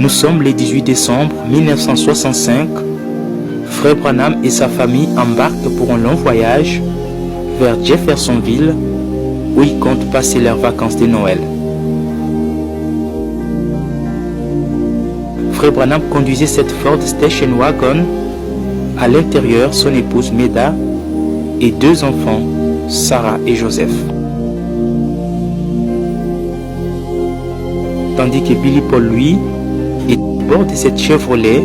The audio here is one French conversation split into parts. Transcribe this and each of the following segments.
Nous sommes le 18 décembre 1965. Frère Branham et sa famille embarquent pour un long voyage vers Jeffersonville où ils comptent passer leurs vacances de Noël. Frère Branham conduisait cette Ford Station Wagon. À l'intérieur, son épouse Meda et 2 enfants, Sarah et Joseph. Tandis que Billy Paul, lui, est à bord de cette Chevrolet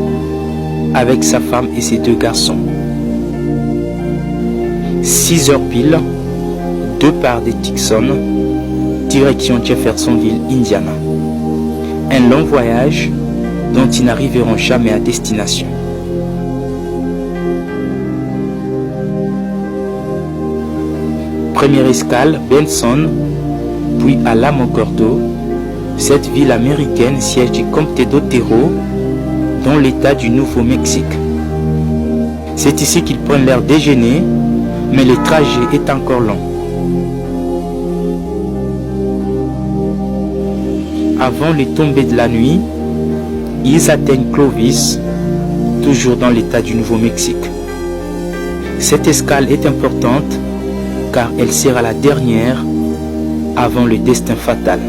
avec sa femme et ses 2 garçons. 6 heures pile, 2 parts de Dixon, direction Jeffersonville, Indiana. Un long voyage dont ils n'arriveront jamais à destination. Première escale, Benson, puis à Alamogordo, cette ville américaine siège du comté d'Otero, dans l'état du Nouveau-Mexique. C'est ici qu'ils prennent leur déjeuner, mais le trajet est encore long. Avant les tombées de la nuit, ils atteignent Clovis, toujours dans l'état du Nouveau-Mexique. Cette escale est importante car elle sera la dernière avant le destin fatal.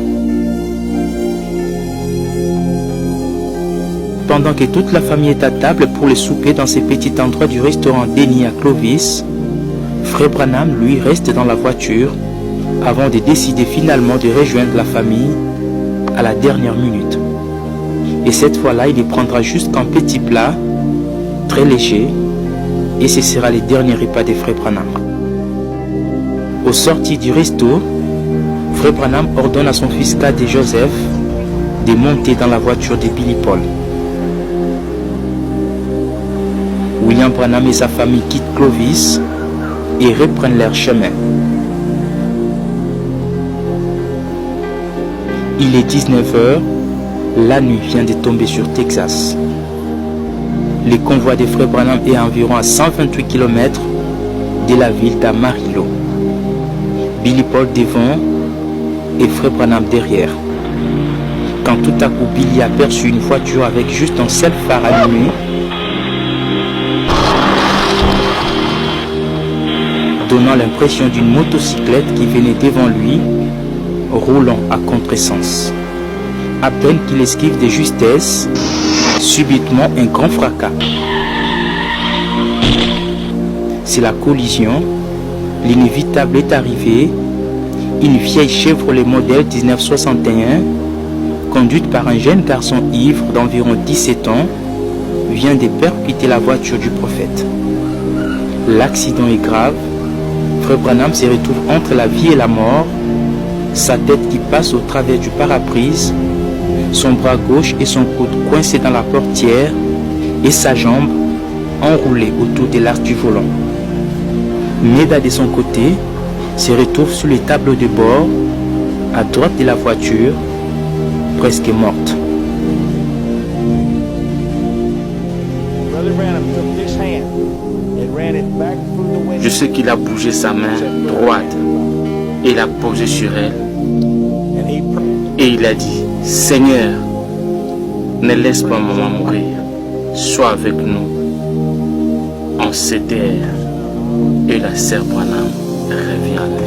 Pendant que toute la famille est à table pour le souper dans ce petit endroit du restaurant Denny à Clovis, Frère Branham, lui, reste dans la voiture avant de décider finalement de rejoindre la famille à la dernière minute. Et cette fois-là, il y prendra juste un petit plat, très léger, et ce sera le dernier repas de Frère Branham. Au sortir du resto, Frère Branham ordonne à son fils cadet Joseph de monter dans la voiture de Billy Paul. William Branham et sa famille quittent Clovis et reprennent leur chemin. Il est 19h, la nuit vient de tomber sur Texas. Le convoi de Frère Branham est environ à 128 km de la ville d'Amarillo. Billy Paul devant et Frère Branham derrière. Quand tout à coup Billy aperçut une voiture avec juste un seul phare allumé, donnant l'impression d'une motocyclette qui venait devant lui, roulant à contresens. À peine qu'il esquive de justesse, subitement un grand fracas. C'est la collision, l'inévitable est arrivé. Une vieille Chevrolet modèle 1961, conduite par un jeune garçon ivre d'environ 17 ans, vient de percuter la voiture du prophète. L'accident est grave. Frère Branham se retrouve entre la vie et la mort, sa tête qui passe au travers du pare-brise, son bras gauche et son coude coincés dans la portière et sa jambe enroulée autour de l'arche du volant. Meda de son côté se retrouve sous les tableaux de bord, à droite de la voiture, presque morte. Je sais qu'il a bougé sa main droite et l'a posée sur elle. Et il a dit, Seigneur, ne laisse pas maman mourir, sois avec nous. On s'éterre et la sœur Branham revient à la vie.